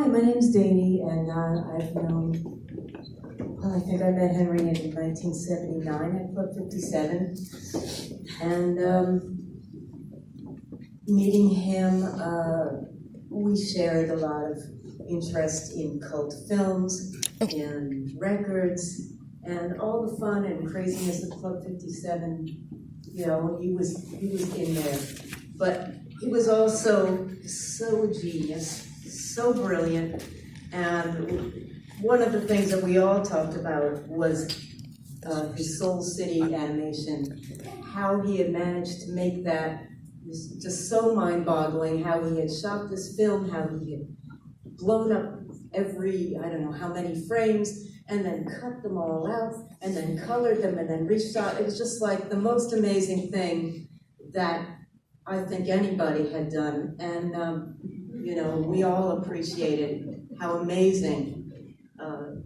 Hi, my name is Dani, and I've known, I think I met Henry in 1979 at Club 57. And meeting him, we shared a lot of interest in cult films and records and all the fun and craziness of Club 57. You know, he was in there. But he was also so genius, so brilliant, and one of the things that we all talked about was his Soul City animation, how he had managed to make that was just so mind-boggling, how he had shot this film, how he had blown up every, I don't know how many frames, and then cut them all out, and then colored them, and then reshot. It was just like the most amazing thing that I think anybody had done, and you know, we all appreciated how amazing an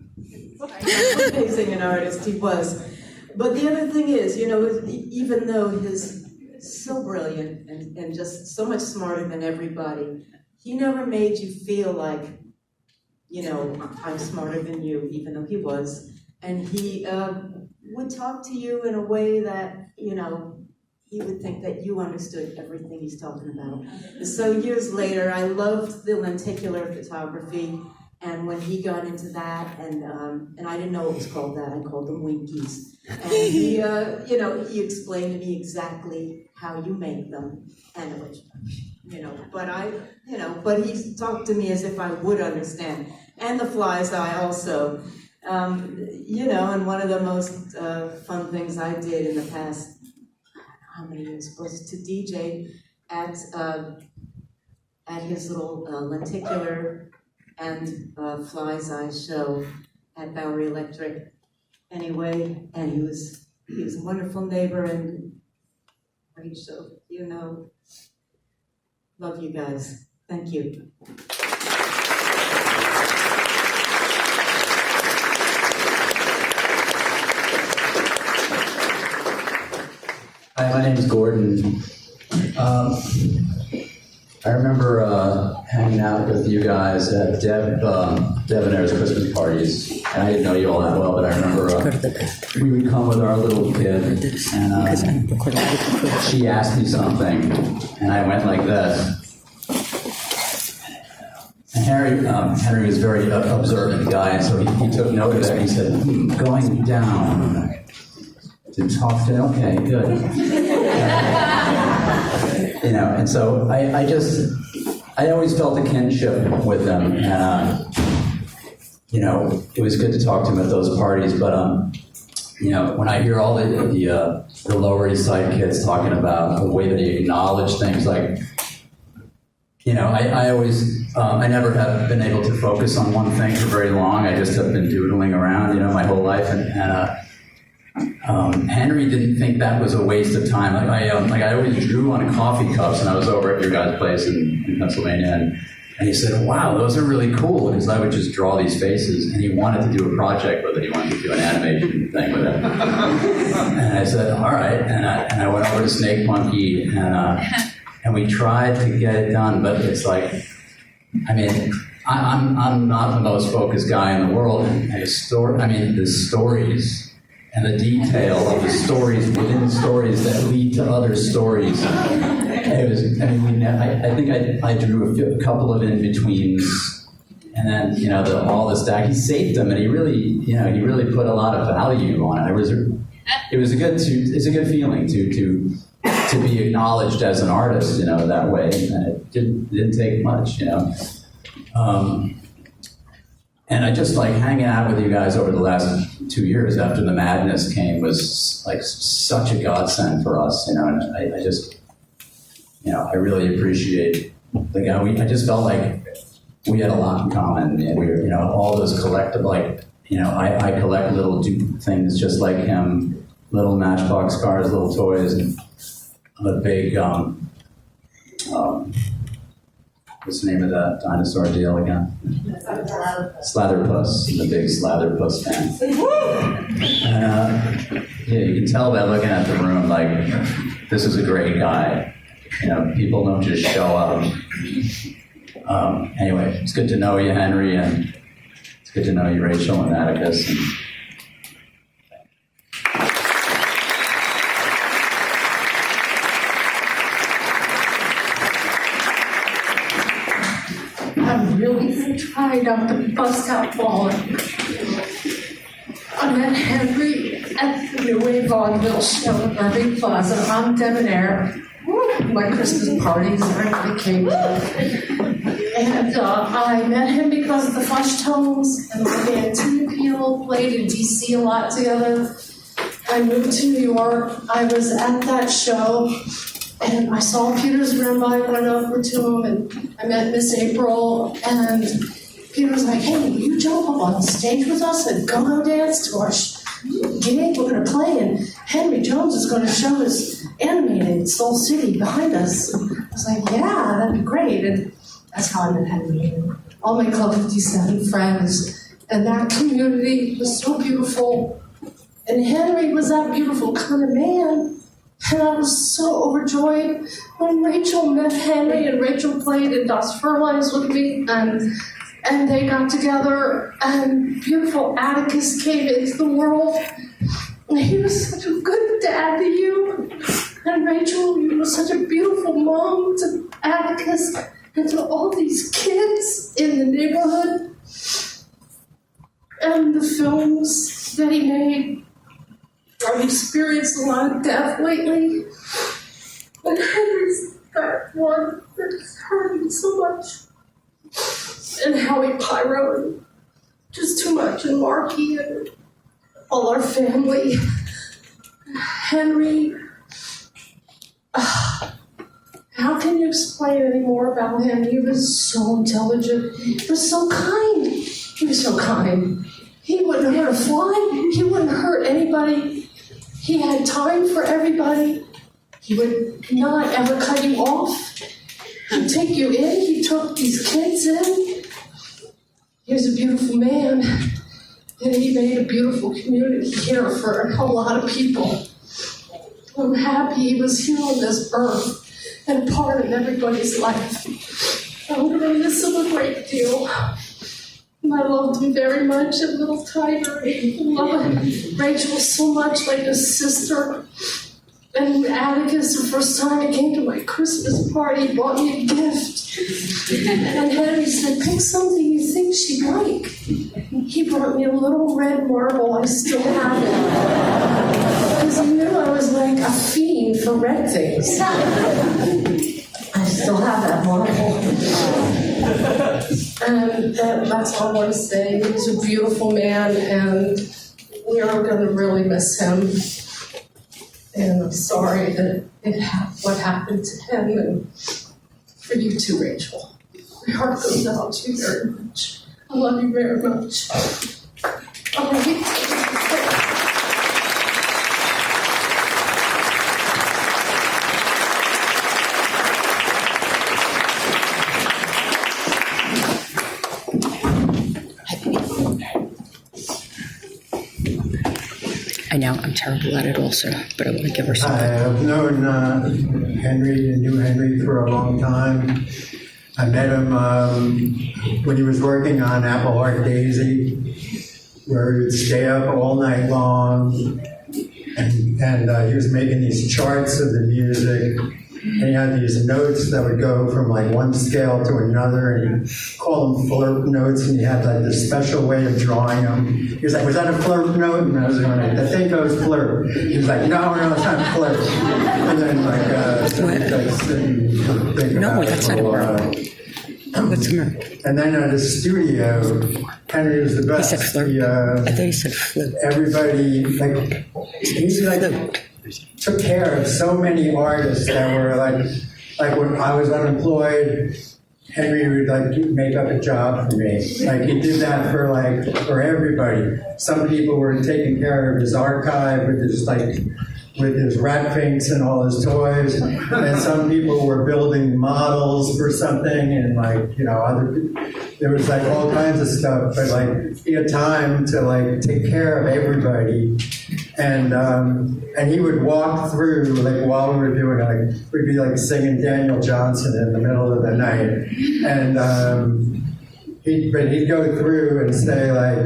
artist he was. But the other thing is, you know, even though he's so brilliant and just so much smarter than everybody, he never made you feel like, you know, I'm smarter than you, even though he was. And he would talk to you in a way that, you know, he would think that you understood everything he's talking about. So years later, I loved the lenticular photography, and when he got into that, and I didn't know it was called that, I called them Winkies. And he, you know, he explained to me exactly how you make them, and which, you know, but he talked to me as if I would understand. And the fly's eye also. You know, and one of the most fun things I did in the past, how many years was to DJ at his little lenticular and fly's eye show at Bowery Electric. Anyway, and he was a wonderful neighbor and great show. You know, love you guys. Thank you. Hi, my name is Gordon. I remember hanging out with you guys at Debonair's Christmas parties, and I didn't know you all that well, but I remember we would come with our little kid, and she asked me something, and I went like this. And Henry was a very observant guy, and so he took note of that. He said, going down. To talk to, okay, good. You know, and so I always felt a kinship with them, and you know, it was good to talk to him at those parties. But you know, when I hear all the Lower East Side kids talking about the way that he acknowledged things, like, you know, I always I never have been able to focus on one thing for very long. I just have been doodling around, you know, my whole life, and Henry didn't think that was a waste of time. I always drew on coffee cups, and I was over at your guys' place in Pennsylvania, and he said, "Wow, those are really cool," because I would just draw these faces, and he wanted to do a project with it. He wanted to do an animation thing with it. And I said, "All right," and I went over to Snake Monkey, and we tried to get it done, but it's like, I mean, I'm not the most focused guy in the world, and the stories. And the detail of the stories within stories that lead to other stories. It was, I mean, I think I drew a couple of in-betweens, and then, you know, all the stack. He saved them, and he really put a lot of value on it. It's a good feeling to be acknowledged as an artist, you know, that way, and it didn't take much, you know. And I just like hanging out with you guys over the last 2 years after the madness came was like such a godsend for us, you know. And I just, you know, I really appreciate the guy. I just felt like we had a lot in common, and we were, you know, all those collective, like, you know, I collect little things just like him, little Matchbox cars, little toys, and I'm a big what's the name of that dinosaur deal again? Slatherpuss. I'm a big Slatherpuss fan. Yeah, you can tell by looking at the room, like, this is a great guy. You know, people don't just show up. Anyway, it's good to know you, Henry, and it's good to know you, Rachel and Atticus. And I'm really going to try not to bust out falling. I met Henry at the New Wave Vaudeville show at Irving Plaza. I'm debonair. My Christmas parties, everybody came to. And I met him because of the Flush Tones, and my band Tina Peel played in DC a lot together. I moved to New York. I was at that show, and I saw Peter's room. I went over to him, and I met Miss April, and Peter was like, "Hey, will you jump up on stage with us and go-go dance to our gig? We're going to play, and Henry Jones is going to show his animated Soul City behind us." And I was like, "Yeah, that'd be great." And that's how I met Henry. And all my Club 57 friends, and that community was so beautiful. And Henry was that beautiful kind of man. And I was so overjoyed when Rachel met Henry, and Rachel played in Das Furlines with me, and they got together, and beautiful Atticus came into the world. And he was such a good dad to you. And Rachel, you were such a beautiful mom to Atticus and to all these kids in the neighborhood. And the films that he made. I've experienced a lot of death lately. And Henry's that one that's hurt me so much. And Howie Pyro, and just too much, and Marky, and all our family. Henry, how can you explain any more about him? He was so intelligent. He was so kind. He was so kind. He wouldn't hurt a fly. He wouldn't hurt anybody. He had time for everybody. He would not ever cut you off. He'd take you in. He took these kids in. He was a beautiful man, and he made a beautiful community here for a lot of people. I'm happy he was here on this earth and a part of everybody's life. I'm going to miss him a great deal. And I loved him very much, a little tiger. I love Rachel so much, like a sister. And Atticus, the first time he came to my Christmas party, bought me a gift. And Henry said, "Pick something you think she'd like." He brought me a little red marble. I still have it. Because he knew I was like a fiend for red things. I still have that marble. And that's all I want to say. He was a beautiful man, and we are going to really miss him. And I'm sorry that what happened to him, and for you too, Rachel. My heart goes out to you very much. I love you very much. All right. I know, I'm terrible at it also, but I want to give her I something. have known Henry and knew Henry for a long time. I met him when he was working on Apple Heart Daisy, where he would stay up all night long, and he was making these charts of the music, and he had these notes that would go from like one scale to another, and he called them flirt notes, and he had like this special way of drawing them. He was like, "Was that a flirt note?" And I was going, "I think it was flirt." He was like, "No, it's not flirt." And then No, that's not a word. What's the word? And then at his studio, Henry was the He best. said flirt. I thought he said flute. Everybody, took care of so many artists that were like when I was unemployed, Henry would make up a job for me. Like he did that for everybody. Some people were taking care of his archive with his rat finks and all his toys, and some people were building models for something, and there was all kinds of stuff. But he had time to take care of everybody. And he would walk through, like while we were doing it, like we'd be like singing Daniel Johnson in the middle of the night, and he'd go through and say like,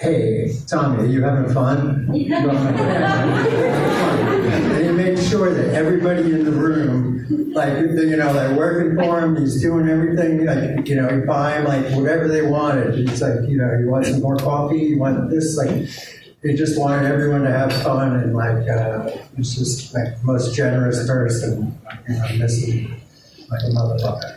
"Hey, Tommy, are you having fun?" And he made sure that everybody in the room, like, you know, like working for him, he's doing everything, like, you know, he'd buy him like whatever they wanted. He's like, you know, you want some more coffee? You want this? Like, he just wanted everyone to have fun, and like, he's just like the most generous person. I miss him like a motherfucker.